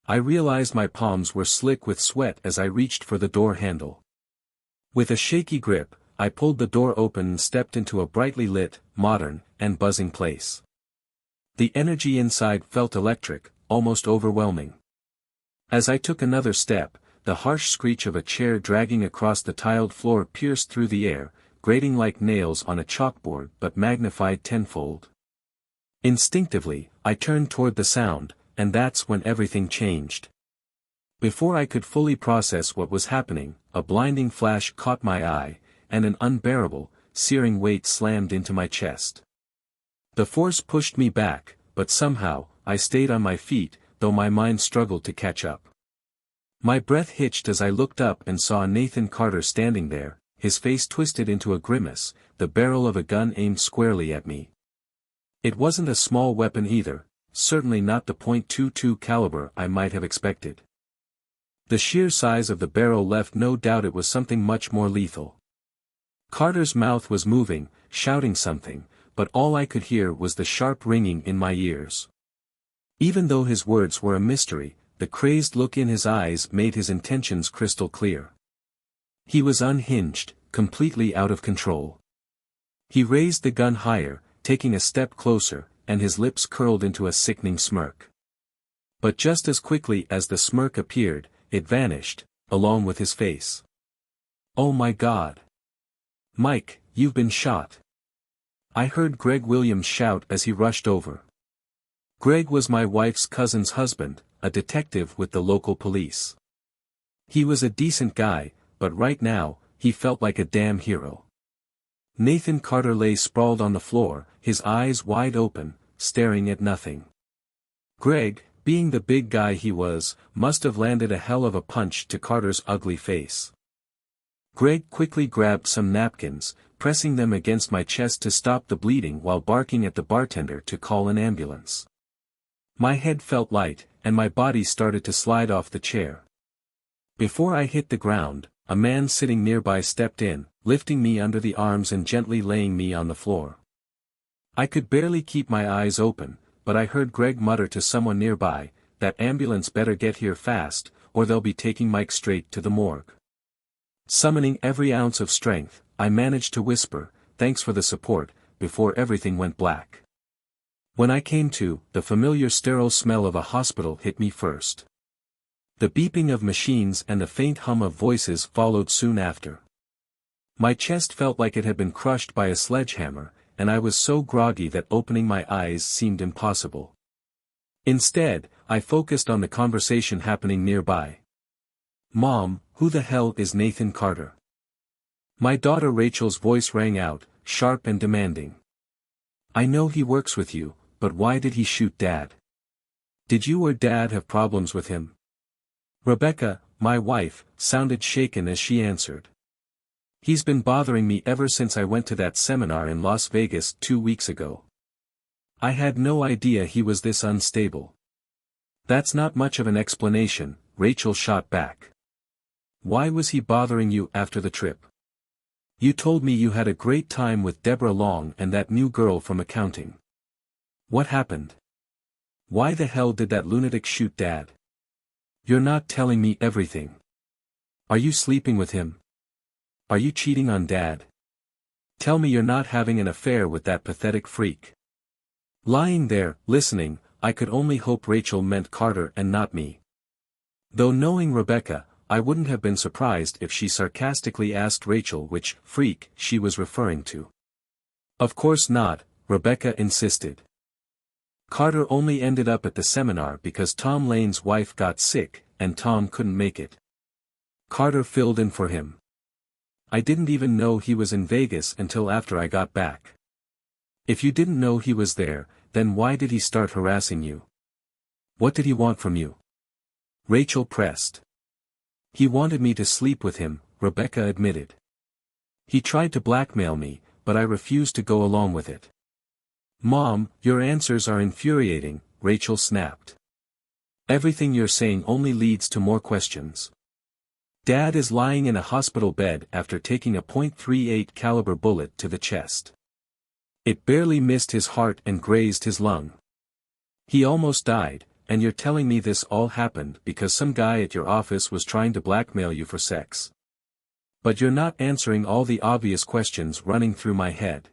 I realized my palms were slick with sweat as I reached for the door handle. With a shaky grip, I pulled the door open and stepped into a brightly lit, modern, and buzzing place. The energy inside felt electric, almost overwhelming. As I took another step, the harsh screech of a chair dragging across the tiled floor pierced through the air, grating like nails on a chalkboard but magnified tenfold. Instinctively, I turned toward the sound, and that's when everything changed. Before I could fully process what was happening, a blinding flash caught my eye, and an unbearable, searing weight slammed into my chest. The force pushed me back, but somehow, I stayed on my feet, though my mind struggled to catch up. My breath hitched as I looked up and saw Nathan Carter standing there, his face twisted into a grimace, the barrel of a gun aimed squarely at me. It wasn't a small weapon either, certainly not the .22 caliber I might have expected. The sheer size of the barrel left no doubt it was something much more lethal. Carter's mouth was moving, shouting something, but all I could hear was the sharp ringing in my ears. Even though his words were a mystery, the crazed look in his eyes made his intentions crystal clear. He was unhinged, completely out of control. He raised the gun higher, taking a step closer, and his lips curled into a sickening smirk. But just as quickly as the smirk appeared, it vanished, along with his face. "Oh my God! Mike, you've been shot!" I heard Greg Williams shout as he rushed over. Greg was my wife's cousin's husband, a detective with the local police. He was a decent guy, but right now, he felt like a damn hero. Nathan Carter lay sprawled on the floor, his eyes wide open, staring at nothing. Greg, being the big guy he was, must have landed a hell of a punch to Carter's ugly face. Greg quickly grabbed some napkins, pressing them against my chest to stop the bleeding while barking at the bartender to call an ambulance. My head felt light, and my body started to slide off the chair. Before I hit the ground, a man sitting nearby stepped in, lifting me under the arms and gently laying me on the floor. I could barely keep my eyes open, but I heard Greg mutter to someone nearby, "That ambulance better get here fast, or they'll be taking Mike straight to the morgue." Summoning every ounce of strength, I managed to whisper, "Thanks for the support," before everything went black. When I came to, the familiar sterile smell of a hospital hit me first. The beeping of machines and the faint hum of voices followed soon after. My chest felt like it had been crushed by a sledgehammer, and I was so groggy that opening my eyes seemed impossible. Instead, I focused on the conversation happening nearby. "Mom, who the hell is Nathan Carter?" My daughter Rachel's voice rang out, sharp and demanding. "I know he works with you, but why did he shoot Dad? Did you or Dad have problems with him?" Rebecca, my wife, sounded shaken as she answered. "He's been bothering me ever since I went to that seminar in Las Vegas 2 weeks ago. I had no idea he was this unstable." "That's not much of an explanation," Rachel shot back. "Why was he bothering you after the trip? You told me you had a great time with Deborah Long and that new girl from accounting. What happened? Why the hell did that lunatic shoot Dad? You're not telling me everything. Are you sleeping with him? Are you cheating on Dad? Tell me you're not having an affair with that pathetic freak." Lying there, listening, I could only hope Rachel meant Carter and not me. Though knowing Rebecca, I wouldn't have been surprised if she sarcastically asked Rachel which freak she was referring to. "Of course not," Rebecca insisted. "Carter only ended up at the seminar because Tom Lane's wife got sick, and Tom couldn't make it. Carter filled in for him. I didn't even know he was in Vegas until after I got back. If you didn't know he was there, then why did he start harassing you? What did he want from you?" Rachel pressed. "He wanted me to sleep with him," Rebecca admitted. "He tried to blackmail me, but I refused to go along with it." "Mom, your answers are infuriating," Rachel snapped. "Everything you're saying only leads to more questions. Dad is lying in a hospital bed after taking a .38 caliber bullet to the chest. It barely missed his heart and grazed his lung. He almost died, and you're telling me this all happened because some guy at your office was trying to blackmail you for sex. But you're not answering all the obvious questions running through my head.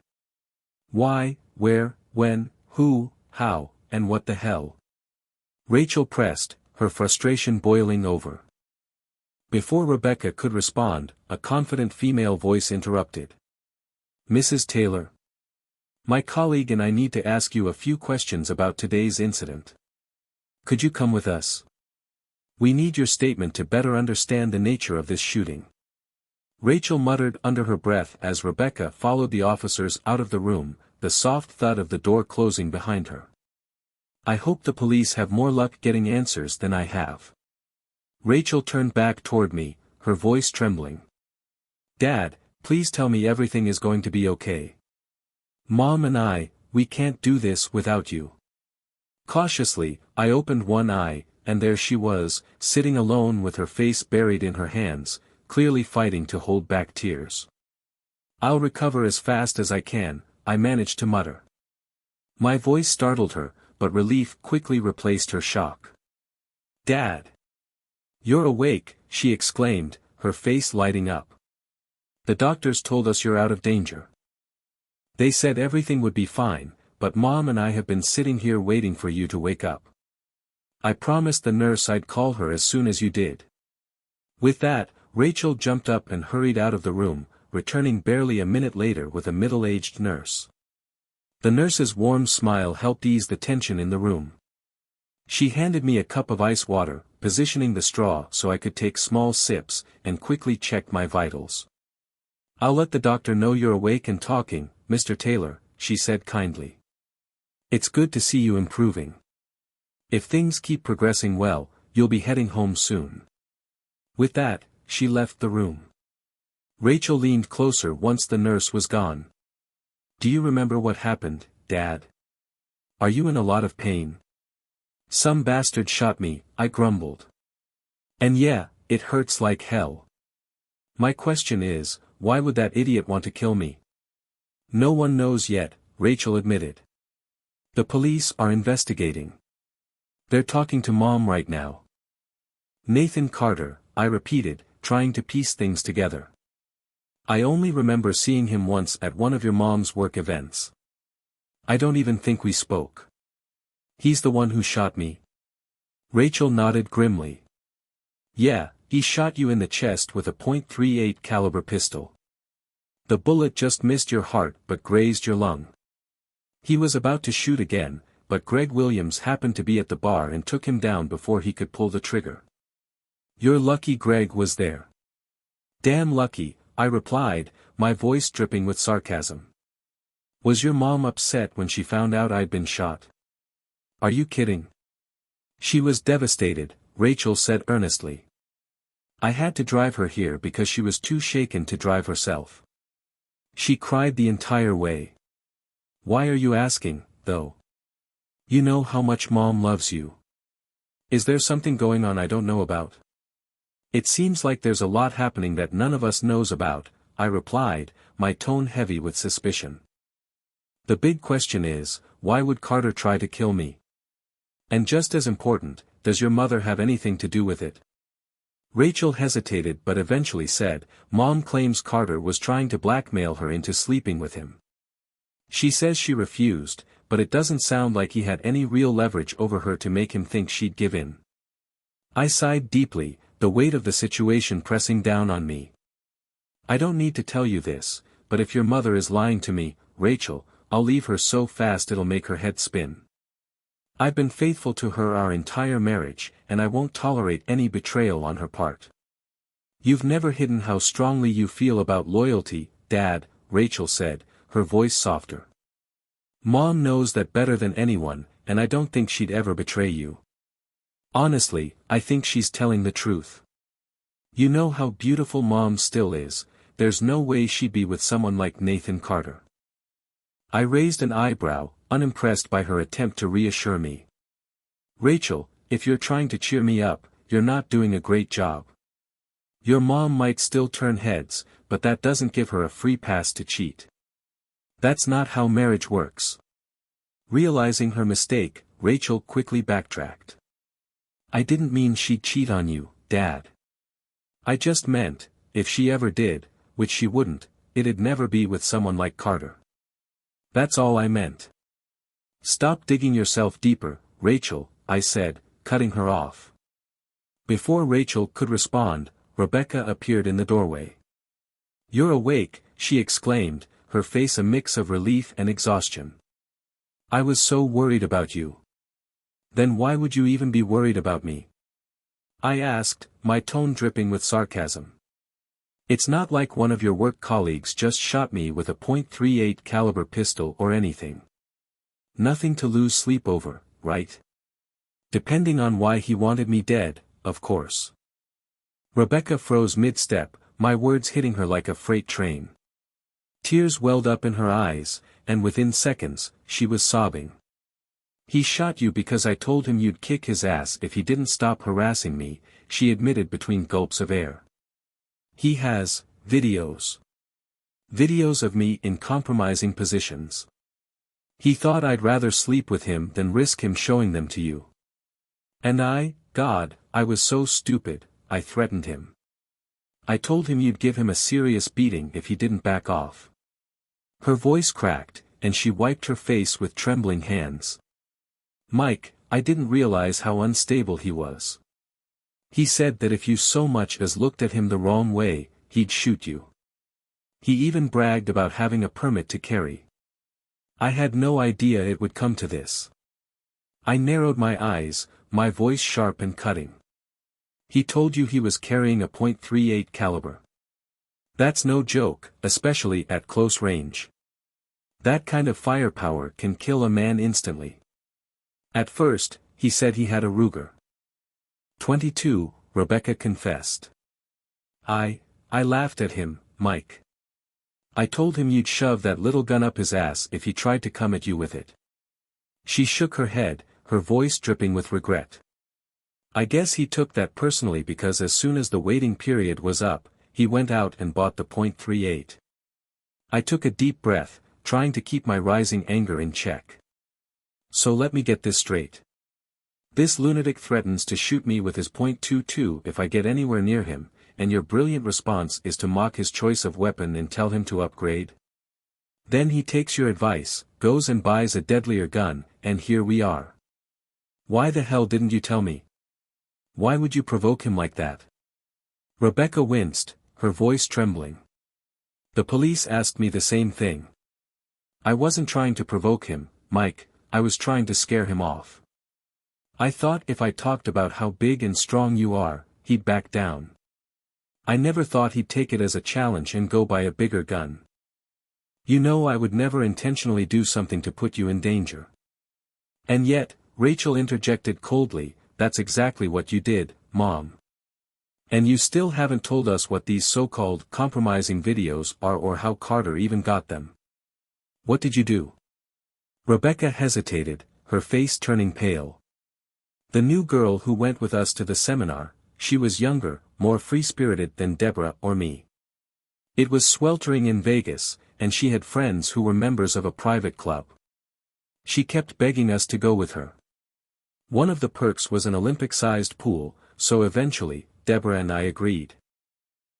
Why, where, when, who, how, and what the hell? Rachel pressed, her frustration boiling over. Before Rebecca could respond, a confident female voice interrupted. Mrs. Taylor. My colleague and I need to ask you a few questions about today's incident. Could you come with us? We need your statement to better understand the nature of this shooting. Rachel muttered under her breath as Rebecca followed the officers out of the room, the soft thud of the door closing behind her. I hope the police have more luck getting answers than I have. Rachel turned back toward me, her voice trembling. Dad, please tell me everything is going to be okay. Mom and we can't do this without you. Cautiously, I opened one eye, and there she was, sitting alone with her face buried in her hands, clearly fighting to hold back tears. I'll recover as fast as I can, I managed to mutter. My voice startled her, but relief quickly replaced her shock. Dad! You're awake, she exclaimed, her face lighting up. The doctors told us you're out of danger. They said everything would be fine, but Mom and I have been sitting here waiting for you to wake up. I promised the nurse I'd call her as soon as you did. With that, Rachel jumped up and hurried out of the room, returning barely a minute later with a middle-aged nurse. The nurse's warm smile helped ease the tension in the room. She handed me a cup of ice water, positioning the straw so I could take small sips, and quickly checked my vitals. I'll let the doctor know you're awake and talking, Mr. Taylor, she said kindly. It's good to see you improving. If things keep progressing well, you'll be heading home soon. With that, she left the room. Rachel leaned closer once the nurse was gone. Do you remember what happened, Dad? Are you in a lot of pain? Some bastard shot me, I grumbled. And yeah, it hurts like hell. My question is, why would that idiot want to kill me? No one knows yet, Rachel admitted. The police are investigating. They're talking to Mom right now. Nathan Carter, I repeated, trying to piece things together. I only remember seeing him once at one of your mom's work events. I don't even think we spoke. He's the one who shot me. Rachel nodded grimly. Yeah, he shot you in the chest with a .38 caliber pistol. The bullet just missed your heart but grazed your lung. He was about to shoot again, but Greg Williams happened to be at the bar and took him down before he could pull the trigger. You're lucky Greg was there. Damn lucky, I replied, my voice dripping with sarcasm. Was your mom upset when she found out I'd been shot? Are you kidding? She was devastated, Rachel said earnestly. I had to drive her here because she was too shaken to drive herself. She cried the entire way. Why are you asking, though? You know how much Mom loves you. Is there something going on I don't know about? It seems like there's a lot happening that none of us knows about, I replied, my tone heavy with suspicion. The big question is, why would Carter try to kill me? And just as important, does your mother have anything to do with it? Rachel hesitated but eventually said, Mom claims Carter was trying to blackmail her into sleeping with him. She says she refused, but it doesn't sound like he had any real leverage over her to make him think she'd give in. I sighed deeply, the weight of the situation pressing down on me. I don't need to tell you this, but if your mother is lying to me, Rachel, I'll leave her so fast it'll make her head spin. I've been faithful to her our entire marriage, and I won't tolerate any betrayal on her part. You've never hidden how strongly you feel about loyalty, Dad, Rachel said, her voice softer. Mom knows that better than anyone, and I don't think she'd ever betray you. Honestly, I think she's telling the truth. You know how beautiful Mom still is, there's no way she'd be with someone like Nathan Carter. I raised an eyebrow, unimpressed by her attempt to reassure me. Rachel, if you're trying to cheer me up, you're not doing a great job. Your mom might still turn heads, but that doesn't give her a free pass to cheat. That's not how marriage works. Realizing her mistake, Rachel quickly backtracked. I didn't mean she'd cheat on you, Dad. I just meant, if she ever did, which she wouldn't, it'd never be with someone like Carter. That's all I meant. Stop digging yourself deeper, Rachel, I said, cutting her off. Before Rachel could respond, Rebecca appeared in the doorway. You're awake, she exclaimed, her face a mix of relief and exhaustion. I was so worried about you. Then why would you even be worried about me? I asked, my tone dripping with sarcasm. It's not like one of your work colleagues just shot me with a .38 caliber pistol or anything. Nothing to lose sleep over, right? Depending on why he wanted me dead, of course. Rebecca froze mid-step, my words hitting her like a freight train. Tears welled up in her eyes, and within seconds, she was sobbing. He shot you because I told him you'd kick his ass if he didn't stop harassing me, she admitted between gulps of air. He has videos. Videos of me in compromising positions. He thought I'd rather sleep with him than risk him showing them to you. And God, I was so stupid, I threatened him. I told him you'd give him a serious beating if he didn't back off. Her voice cracked, and she wiped her face with trembling hands. Mike, I didn't realize how unstable he was. He said that if you so much as looked at him the wrong way, he'd shoot you. He even bragged about having a permit to carry. I had no idea it would come to this. I narrowed my eyes, my voice sharp and cutting. He told you he was carrying a .38 caliber. That's no joke, especially at close range. That kind of firepower can kill a man instantly. At first, he said he had a Ruger 22, Rebecca confessed. I laughed at him, Mike. I told him you'd shove that little gun up his ass if he tried to come at you with it. She shook her head, her voice dripping with regret. I guess he took that personally because as soon as the waiting period was up, he went out and bought the .38. I took a deep breath, trying to keep my rising anger in check. So let me get this straight. This lunatic threatens to shoot me with his .22 if I get anywhere near him, and your brilliant response is to mock his choice of weapon and tell him to upgrade? Then he takes your advice, goes and buys a deadlier gun, and here we are. Why the hell didn't you tell me? Why would you provoke him like that? Rebecca winced, her voice trembling. The police asked me the same thing. I wasn't trying to provoke him, Mike, I was trying to scare him off. I thought if I talked about how big and strong you are, he'd back down. I never thought he'd take it as a challenge and go buy a bigger gun. You know I would never intentionally do something to put you in danger. And yet, Rachel interjected coldly, that's exactly what you did, Mom. And you still haven't told us what these so-called compromising videos are or how Carter even got them. What did you do? Rebecca hesitated, her face turning pale. The new girl who went with us to the seminar, she was younger, more free-spirited than Deborah or me. It was sweltering in Vegas, and she had friends who were members of a private club. She kept begging us to go with her. One of the perks was an Olympic-sized pool, so eventually, Deborah and I agreed.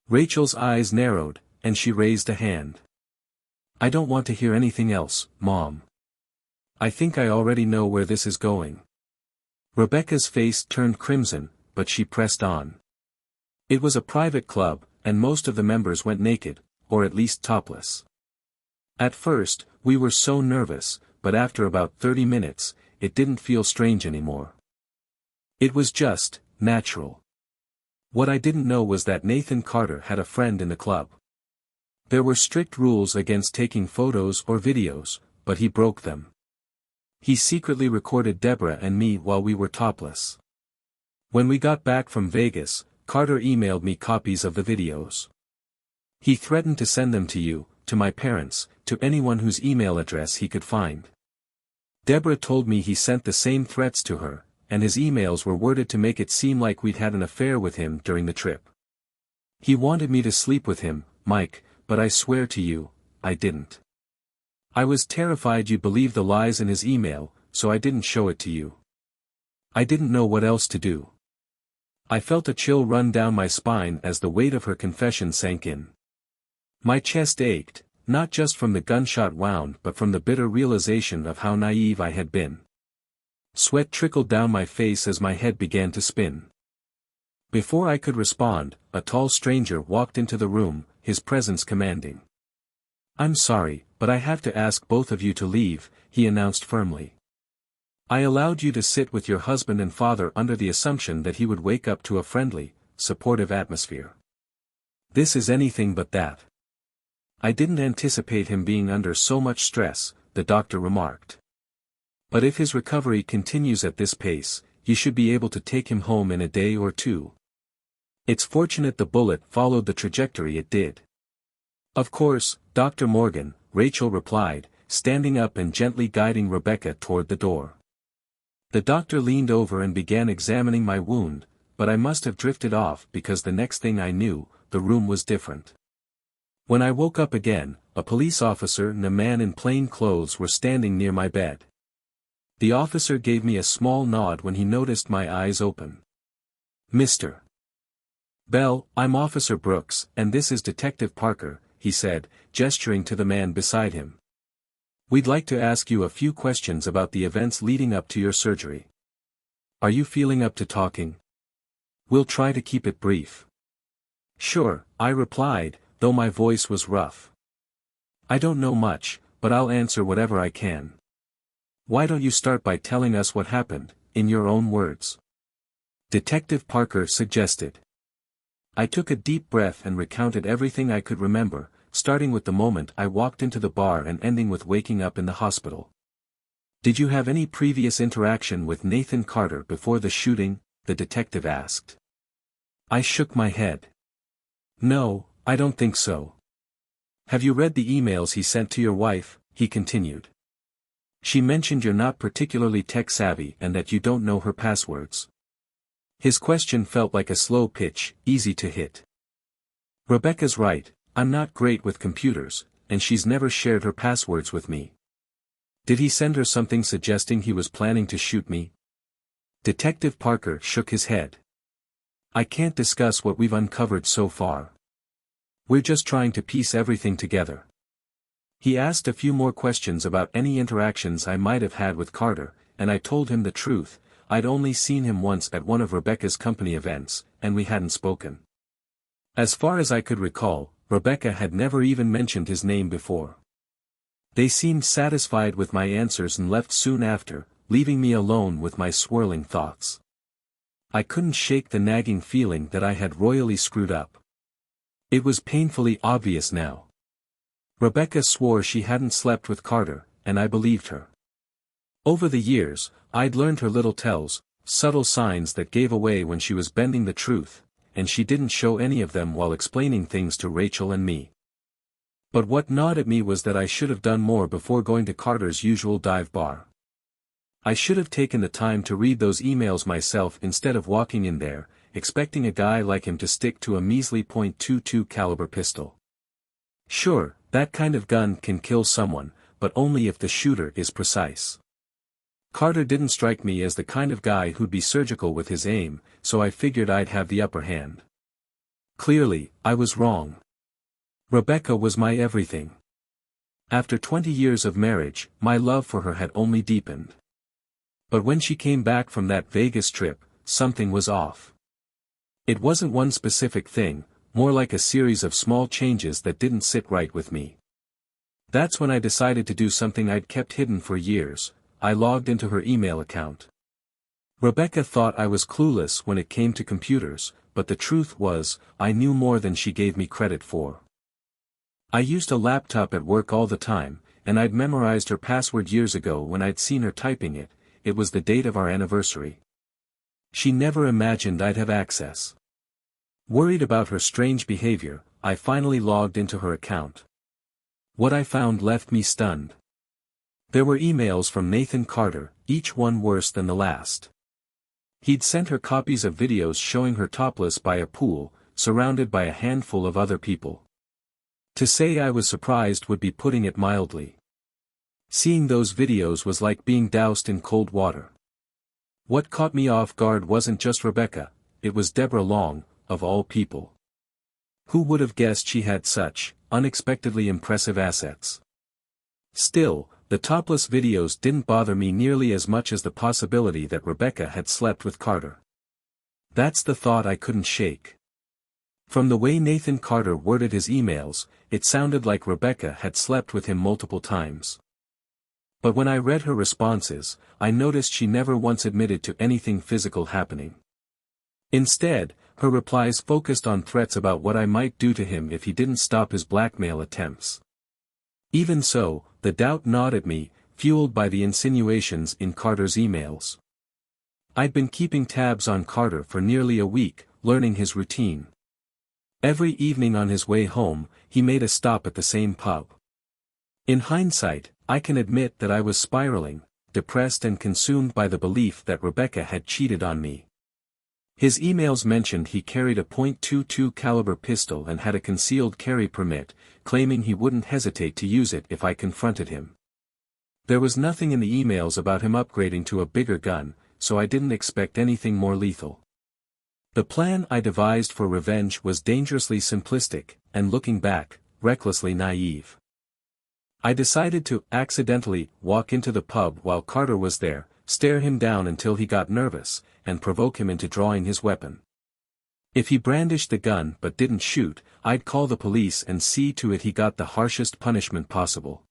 Rachel's eyes narrowed, and she raised a hand. I don't want to hear anything else, Mom. I think I already know where this is going. Rebecca's face turned crimson, but she pressed on. It was a private club, and most of the members went naked, or at least topless. At first, we were so nervous, but after about 30 minutes, it didn't feel strange anymore. It was just natural. What I didn't know was that Nathan Carter had a friend in the club. There were strict rules against taking photos or videos, but he broke them. He secretly recorded Deborah and me while we were topless. When we got back from Vegas, Carter emailed me copies of the videos. He threatened to send them to you, to my parents, to anyone whose email address he could find. Deborah told me he sent the same threats to her, and his emails were worded to make it seem like we'd had an affair with him during the trip. He wanted me to sleep with him, Mike, but I swear to you, I didn't. I was terrified you'd believe the lies in his email, so I didn't show it to you. I didn't know what else to do. I felt a chill run down my spine as the weight of her confession sank in. My chest ached, not just from the gunshot wound but from the bitter realization of how naive I had been. Sweat trickled down my face as my head began to spin. Before I could respond, a tall stranger walked into the room, his presence commanding. "I'm sorry, but I have to ask both of you to leave," he announced firmly. "I allowed you to sit with your husband and father under the assumption that he would wake up to a friendly, supportive atmosphere. This is anything but that. I didn't anticipate him being under so much stress," the doctor remarked. "But if his recovery continues at this pace, you should be able to take him home in a day or two. It's fortunate the bullet followed the trajectory it did." "Of course, Dr. Morgan," Rachel replied, standing up and gently guiding Rebecca toward the door. The doctor leaned over and began examining my wound, but I must have drifted off because the next thing I knew, the room was different. When I woke up again, a police officer and a man in plain clothes were standing near my bed. The officer gave me a small nod when he noticed my eyes open. "Mr. Bell, I'm Officer Brooks, and this is Detective Parker," he said, gesturing to the man beside him. "We'd like to ask you a few questions about the events leading up to your surgery. Are you feeling up to talking? We'll try to keep it brief." "Sure," I replied, though my voice was rough. "I don't know much, but I'll answer whatever I can. Why don't you start by telling us what happened, in your own words?" Detective Parker suggested. I took a deep breath and recounted everything I could remember, starting with the moment I walked into the bar and ending with waking up in the hospital. "Did you have any previous interaction with Nathan Carter before the shooting?" the detective asked. I shook my head. "No, I don't think so." "Have you read the emails he sent to your wife?" he continued. "She mentioned you're not particularly tech-savvy and that you don't know her passwords." His question felt like a slow pitch, easy to hit. "Rebecca's right, I'm not great with computers, and she's never shared her passwords with me." "Did he send her something suggesting he was planning to shoot me?" Detective Parker shook his head. "I can't discuss what we've uncovered so far. We're just trying to piece everything together." He asked a few more questions about any interactions I might have had with Carter, and I told him the truth. I'd only seen him once at one of Rebecca's company events, and we hadn't spoken. As far as I could recall, Rebecca had never even mentioned his name before. They seemed satisfied with my answers and left soon after, leaving me alone with my swirling thoughts. I couldn't shake the nagging feeling that I had royally screwed up. It was painfully obvious now. Rebecca swore she hadn't slept with Carter, and I believed her. Over the years, I'd learned her little tells, subtle signs that gave away when she was bending the truth, and she didn't show any of them while explaining things to Rachel and me. But what gnawed at me was that I should have done more before going to Carter's usual dive bar. I should have taken the time to read those emails myself instead of walking in there, expecting a guy like him to stick to a measly .22 caliber pistol. Sure, that kind of gun can kill someone, but only if the shooter is precise. Carter didn't strike me as the kind of guy who'd be surgical with his aim, so I figured I'd have the upper hand. Clearly, I was wrong. Rebecca was my everything. After 20 years of marriage, my love for her had only deepened. But when she came back from that Vegas trip, something was off. It wasn't one specific thing, more like a series of small changes that didn't sit right with me. That's when I decided to do something I'd kept hidden for years. I logged into her email account. Rebecca thought I was clueless when it came to computers, but the truth was, I knew more than she gave me credit for. I used a laptop at work all the time, and I'd memorized her password years ago when I'd seen her typing it. It was the date of our anniversary. She never imagined I'd have access. Worried about her strange behavior, I finally logged into her account. What I found left me stunned. There were emails from Nathan Carter, each one worse than the last. He'd sent her copies of videos showing her topless by a pool, surrounded by a handful of other people. To say I was surprised would be putting it mildly. Seeing those videos was like being doused in cold water. What caught me off guard wasn't just Rebecca, it was Deborah Long, of all people. Who would have guessed she had such unexpectedly impressive assets? Still, the topless videos didn't bother me nearly as much as the possibility that Rebecca had slept with Carter. That's the thought I couldn't shake. From the way Nathan Carter worded his emails, it sounded like Rebecca had slept with him multiple times. But when I read her responses, I noticed she never once admitted to anything physical happening. Instead, her replies focused on threats about what I might do to him if he didn't stop his blackmail attempts. Even so, the doubt gnawed at me, fueled by the insinuations in Carter's emails. I'd been keeping tabs on Carter for nearly a week, learning his routine. Every evening on his way home, he made a stop at the same pub. In hindsight, I can admit that I was spiraling, depressed and consumed by the belief that Rebecca had cheated on me. His emails mentioned he carried a .22 caliber pistol and had a concealed carry permit, claiming he wouldn't hesitate to use it if I confronted him. There was nothing in the emails about him upgrading to a bigger gun, so I didn't expect anything more lethal. The plan I devised for revenge was dangerously simplistic, and looking back, recklessly naive. I decided to accidentally walk into the pub while Carter was there, stare him down until he got nervous, and provoke him into drawing his weapon. If he brandished the gun but didn't shoot, I'd call the police and see to it he got the harshest punishment possible.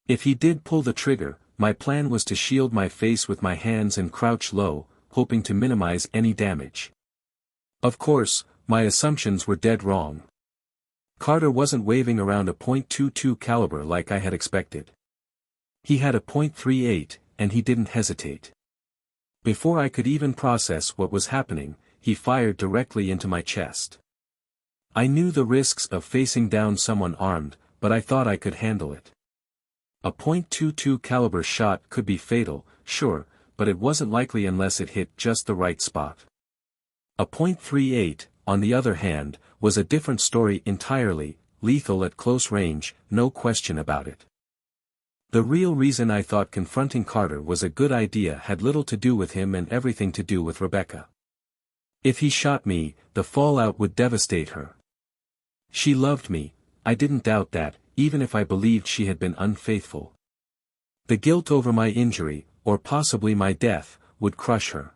If he did pull the trigger, my plan was to shield my face with my hands and crouch low, hoping to minimize any damage. Of course, my assumptions were dead wrong. Carter wasn't waving around a .22 caliber like I had expected. He had a .38, and he didn't hesitate. Before I could even process what was happening, he fired directly into my chest. I knew the risks of facing down someone armed, but I thought I could handle it. A .22 caliber shot could be fatal, sure, but it wasn't likely unless it hit just the right spot. A .38, on the other hand, was a different story entirely, lethal at close range, no question about it. The real reason I thought confronting Carter was a good idea had little to do with him and everything to do with Rebecca. If he shot me, the fallout would devastate her. She loved me, I didn't doubt that, even if I believed she had been unfaithful. The guilt over my injury, or possibly my death, would crush her.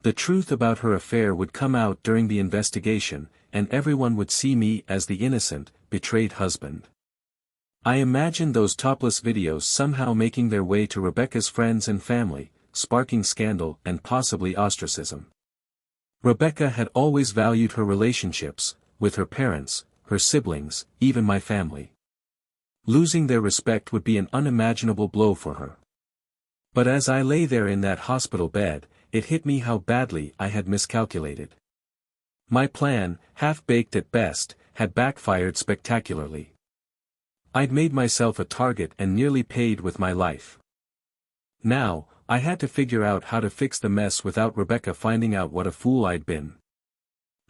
The truth about her affair would come out during the investigation, and everyone would see me as the innocent, betrayed husband. I imagined those topless videos somehow making their way to Rebecca's friends and family, sparking scandal and possibly ostracism. Rebecca had always valued her relationships, with her parents, her siblings, even my family. Losing their respect would be an unimaginable blow for her. But as I lay there in that hospital bed, it hit me how badly I had miscalculated. My plan, half-baked at best, had backfired spectacularly. I'd made myself a target and nearly paid with my life. Now, I had to figure out how to fix the mess without Rebecca finding out what a fool I'd been.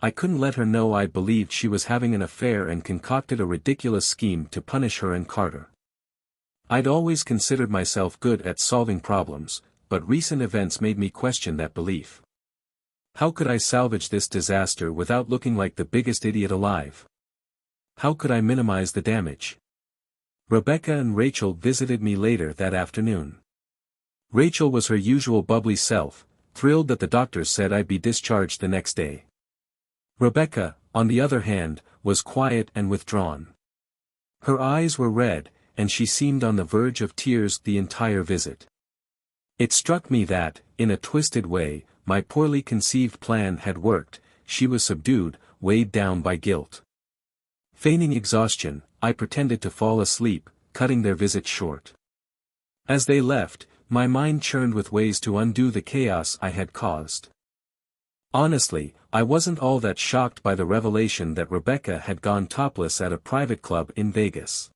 I couldn't let her know I believed she was having an affair and concocted a ridiculous scheme to punish her and Carter. I'd always considered myself good at solving problems, but recent events made me question that belief. How could I salvage this disaster without looking like the biggest idiot alive? How could I minimize the damage? Rebecca and Rachel visited me later that afternoon. Rachel was her usual bubbly self, thrilled that the doctors said I'd be discharged the next day. Rebecca, on the other hand, was quiet and withdrawn. Her eyes were red, and she seemed on the verge of tears the entire visit. It struck me that, in a twisted way, my poorly conceived plan had worked. She was subdued, weighed down by guilt. Feigning exhaustion, I pretended to fall asleep, cutting their visit short. As they left, my mind churned with ways to undo the chaos I had caused. Honestly, I wasn't all that shocked by the revelation that Rebecca had gone topless at a private club in Vegas.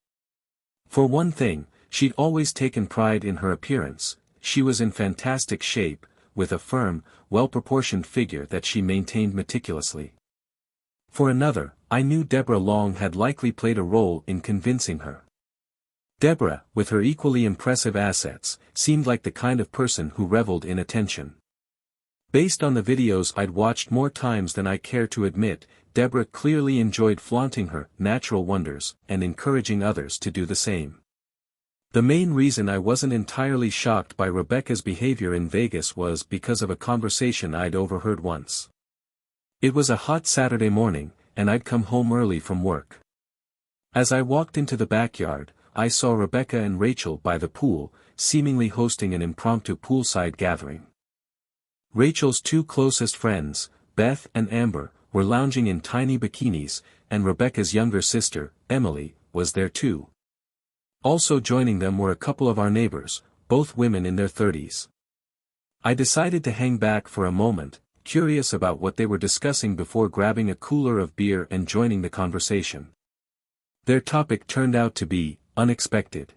For one thing, she'd always taken pride in her appearance. She was in fantastic shape, with a firm, well-proportioned figure that she maintained meticulously. For another, I knew Deborah Long had likely played a role in convincing her. Deborah, with her equally impressive assets, seemed like the kind of person who reveled in attention. Based on the videos I'd watched more times than I care to admit, Deborah clearly enjoyed flaunting her natural wonders and encouraging others to do the same. The main reason I wasn't entirely shocked by Rebecca's behavior in Vegas was because of a conversation I'd overheard once. It was a hot Saturday morning, and I'd come home early from work. As I walked into the backyard, I saw Rebecca and Rachel by the pool, seemingly hosting an impromptu poolside gathering. Rachel's two closest friends, Beth and Amber, were lounging in tiny bikinis, and Rebecca's younger sister, Emily, was there too. Also joining them were a couple of our neighbors, both women in their 30s. I decided to hang back for a moment, curious about what they were discussing before grabbing a cooler of beer and joining the conversation. Their topic turned out to be unexpected.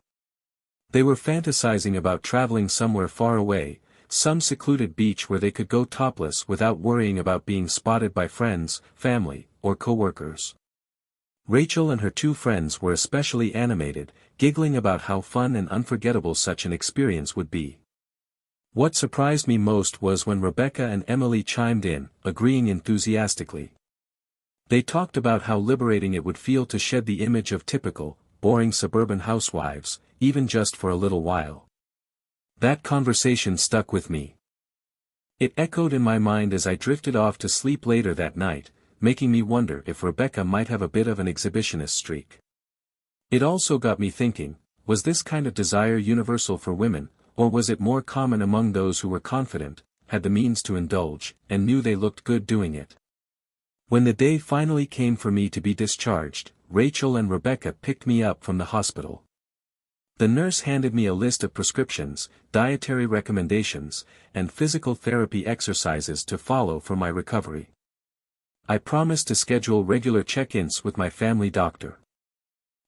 They were fantasizing about traveling somewhere far away, some secluded beach where they could go topless without worrying about being spotted by friends, family, or coworkers. Rachel and her two friends were especially animated, giggling about how fun and unforgettable such an experience would be. What surprised me most was when Rebecca and Emily chimed in, agreeing enthusiastically. They talked about how liberating it would feel to shed the image of typical, boring suburban housewives, even just for a little while. That conversation stuck with me. It echoed in my mind as I drifted off to sleep later that night, making me wonder if Rebecca might have a bit of an exhibitionist streak. It also got me thinking, was this kind of desire universal for women, or was it more common among those who were confident, had the means to indulge, and knew they looked good doing it? When the day finally came for me to be discharged, Rachel and Rebecca picked me up from the hospital. The nurse handed me a list of prescriptions, dietary recommendations, and physical therapy exercises to follow for my recovery. I promised to schedule regular check-ins with my family doctor.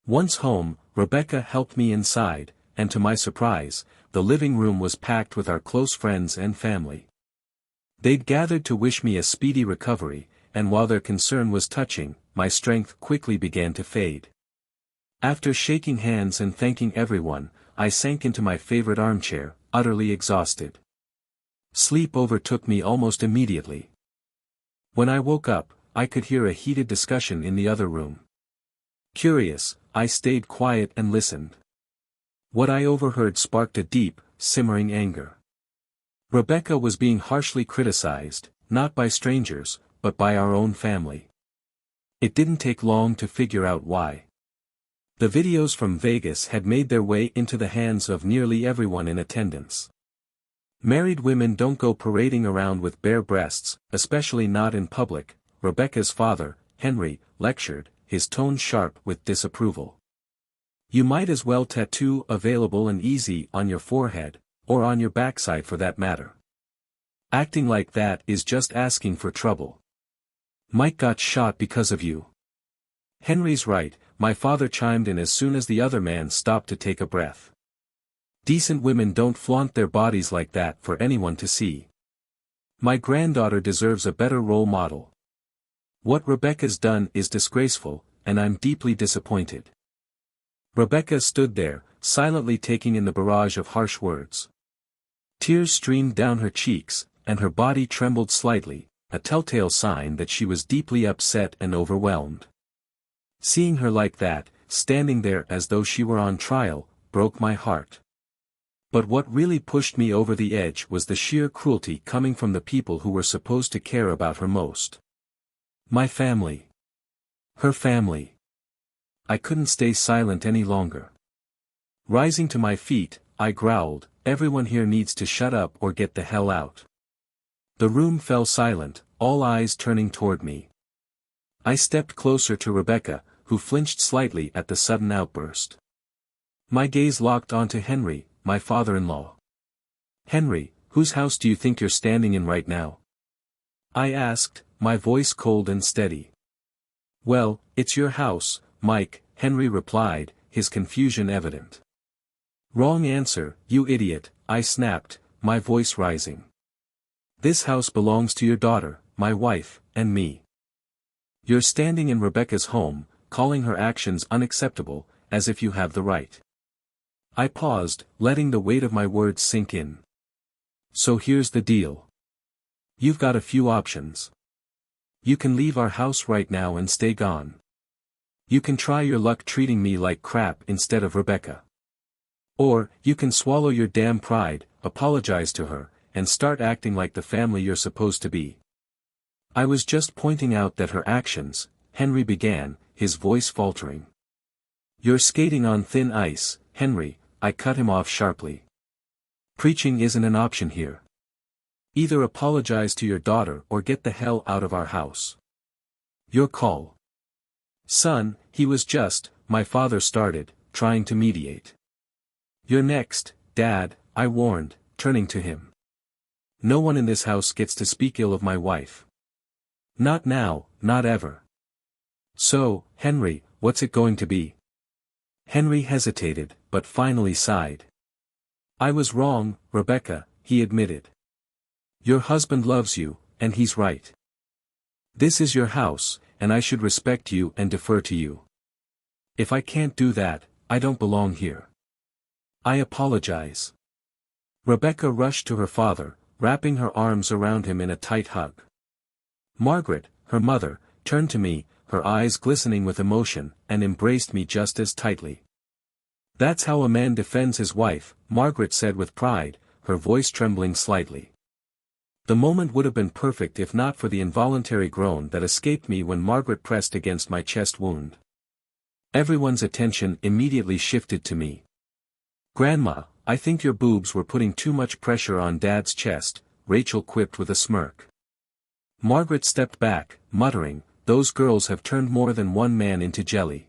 Once home, Rebecca helped me inside, and to my surprise, the living room was packed with our close friends and family. They'd gathered to wish me a speedy recovery, and while their concern was touching, my strength quickly began to fade. After shaking hands and thanking everyone, I sank into my favorite armchair, utterly exhausted. Sleep overtook me almost immediately. When I woke up, I could hear a heated discussion in the other room. Curious, I stayed quiet and listened. What I overheard sparked a deep, simmering anger. Rebecca was being harshly criticized, not by strangers, but by our own family. It didn't take long to figure out why. The videos from Vegas had made their way into the hands of nearly everyone in attendance. Married women don't go parading around with bare breasts, especially not in public, Rebecca's father, Henry, lectured, his tone sharp with disapproval. You might as well tattoo "available and easy" on your forehead, or on your backside for that matter. Acting like that is just asking for trouble. Mike got shot because of you. Henry's right, my father chimed in as soon as the other man stopped to take a breath. Decent women don't flaunt their bodies like that for anyone to see. My granddaughter deserves a better role model. What Rebecca's done is disgraceful, and I'm deeply disappointed. Rebecca stood there, silently taking in the barrage of harsh words. Tears streamed down her cheeks, and her body trembled slightly, a telltale sign that she was deeply upset and overwhelmed. Seeing her like that, standing there as though she were on trial, broke my heart. But what really pushed me over the edge was the sheer cruelty coming from the people who were supposed to care about her most. My family. Her family. I couldn't stay silent any longer. Rising to my feet, I growled, "Everyone here needs to shut up or get the hell out." The room fell silent, all eyes turning toward me. I stepped closer to Rebecca, who flinched slightly at the sudden outburst. My gaze locked onto Henry, my father-in-law. "Henry, whose house do you think you're standing in right now?" I asked, my voice cold and steady. "Well, it's your house, Mike," Henry replied, his confusion evident. "Wrong answer, you idiot," I snapped, my voice rising. "This house belongs to your daughter, my wife, and me. You're standing in Rebecca's home, calling her actions unacceptable, as if you have the right." I paused, letting the weight of my words sink in. "So here's the deal. You've got a few options. You can leave our house right now and stay gone. You can try your luck treating me like crap instead of Rebecca. Or, you can swallow your damn pride, apologize to her, and start acting like the family you're supposed to be. I was just pointing out that her actions, Henry began, his voice faltering. You're skating on thin ice, Henry, I cut him off sharply. Preaching isn't an option here. Either apologize to your daughter or get the hell out of our house. Your call. Son, he was just, my father started, trying to mediate. You're next, Dad, I warned, turning to him. No one in this house gets to speak ill of my wife. Not now, not ever. So, Henry, what's it going to be? Henry hesitated, but finally sighed. I was wrong, Rebecca, he admitted. Your husband loves you, and he's right. This is your house, and I should respect you and defer to you. If I can't do that, I don't belong here. I apologize. Rebecca rushed to her father, wrapping her arms around him in a tight hug. Margaret, her mother, turned to me, her eyes glistening with emotion, and embraced me just as tightly. That's how a man defends his wife, Margaret said with pride, her voice trembling slightly. The moment would have been perfect if not for the involuntary groan that escaped me when Margaret pressed against my chest wound. Everyone's attention immediately shifted to me. Grandma, I think your boobs were putting too much pressure on Dad's chest, Rachel quipped with a smirk. Margaret stepped back, muttering, those girls have turned more than one man into jelly.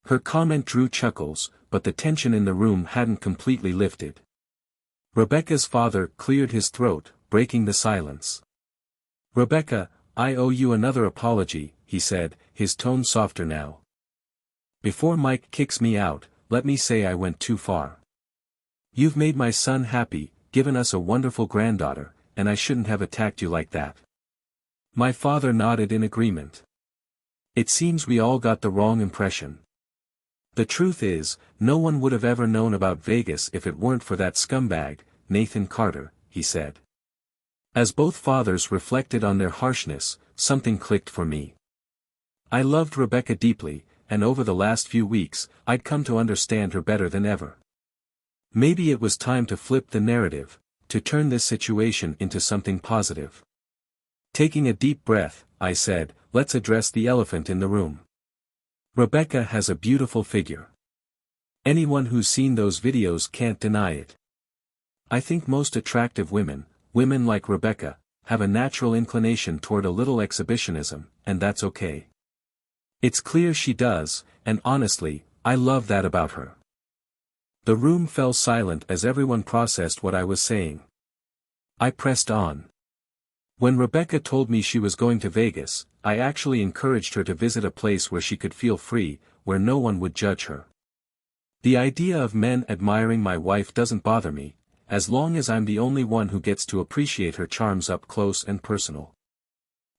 Her comment drew chuckles, but the tension in the room hadn't completely lifted. Rebecca's father cleared his throat, breaking the silence. Rebecca, I owe you another apology, he said, his tone softer now. Before Mike kicks me out, let me say I went too far. You've made my son happy, given us a wonderful granddaughter, and I shouldn't have attacked you like that. My father nodded in agreement. It seems we all got the wrong impression. The truth is, no one would have ever known about Vegas if it weren't for that scumbag, Nathan Carter, he said. As both fathers reflected on their harshness, something clicked for me. I loved Rebecca deeply, and over the last few weeks, I'd come to understand her better than ever. Maybe it was time to flip the narrative, to turn this situation into something positive. Taking a deep breath, I said, let's address the elephant in the room. Rebecca has a beautiful figure. Anyone who's seen those videos can't deny it. I think most attractive women like Rebecca, have a natural inclination toward a little exhibitionism, and that's okay. It's clear she does, and honestly, I love that about her. The room fell silent as everyone processed what I was saying. I pressed on. When Rebecca told me she was going to Vegas, I actually encouraged her to visit a place where she could feel free, where no one would judge her. The idea of men admiring my wife doesn't bother me, as long as I'm the only one who gets to appreciate her charms up close and personal.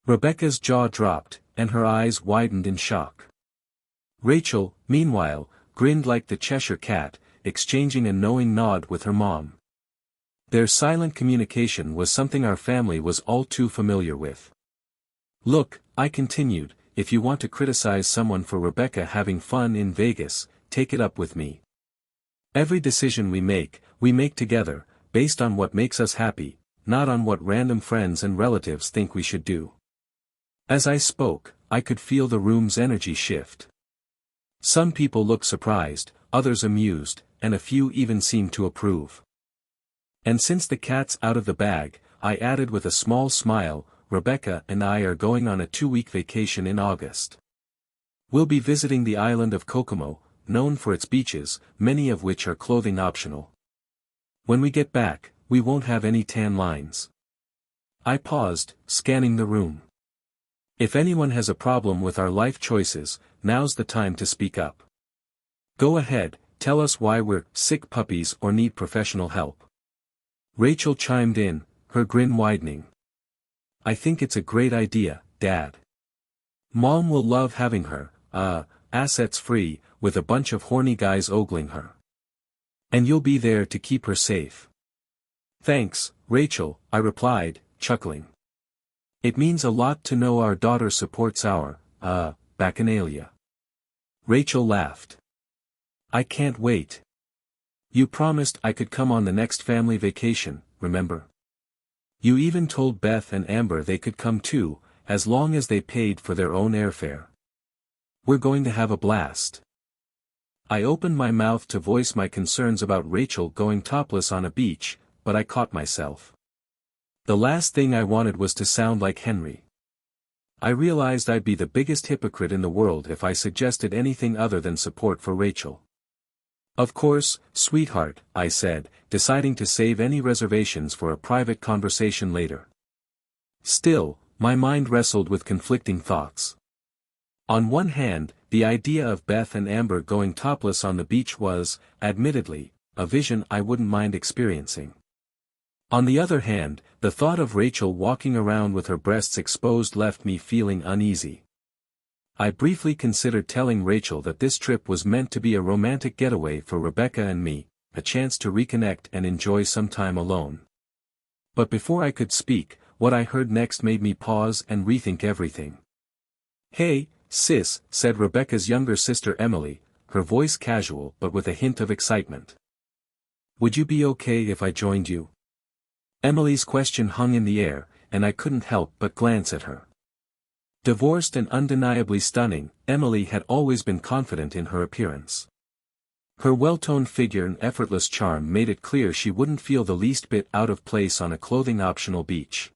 Rebecca's jaw dropped, and her eyes widened in shock. Rachel, meanwhile, grinned like the Cheshire Cat, exchanging a knowing nod with her mom. Their silent communication was something our family was all too familiar with. Look, I continued, if you want to criticize someone for Rebecca having fun in Vegas, take it up with me. Every decision we make together, based on what makes us happy, not on what random friends and relatives think we should do. As I spoke, I could feel the room's energy shift. Some people looked surprised, others amused, and a few even seemed to approve. And since the cat's out of the bag, I added with a small smile, Rebecca and I are going on a 2-week vacation in August. We'll be visiting the island of Kokomo, known for its beaches, many of which are clothing optional. When we get back, we won't have any tan lines. I paused, scanning the room. If anyone has a problem with our life choices, now's the time to speak up. Go ahead, tell us why we're sick puppies or need professional help. Rachel chimed in, her grin widening. I think it's a great idea, Dad. Mom will love having her, assets free, with a bunch of horny guys ogling her. And you'll be there to keep her safe. Thanks, Rachel, I replied, chuckling. It means a lot to know our daughter supports our, bacchanalia. Rachel laughed. I can't wait. You promised I could come on the next family vacation, remember? You even told Beth and Amber they could come too, as long as they paid for their own airfare. We're going to have a blast. I opened my mouth to voice my concerns about Rachel going topless on a beach, but I caught myself. The last thing I wanted was to sound like Henry. I realized I'd be the biggest hypocrite in the world if I suggested anything other than support for Rachel. Of course, sweetheart, I said, deciding to save any reservations for a private conversation later. Still, my mind wrestled with conflicting thoughts. On one hand, the idea of Beth and Amber going topless on the beach was, admittedly, a vision I wouldn't mind experiencing. On the other hand, the thought of Rachel walking around with her breasts exposed left me feeling uneasy. I briefly considered telling Rachel that this trip was meant to be a romantic getaway for Rebecca and me, a chance to reconnect and enjoy some time alone. But before I could speak, what I heard next made me pause and rethink everything. Hey, sis, said Rebecca's younger sister Emily, her voice casual but with a hint of excitement. Would you be okay if I joined you? Emily's question hung in the air, and I couldn't help but glance at her. Divorced and undeniably stunning, Emily had always been confident in her appearance. Her well-toned figure and effortless charm made it clear she wouldn't feel the least bit out of place on a clothing-optional beach.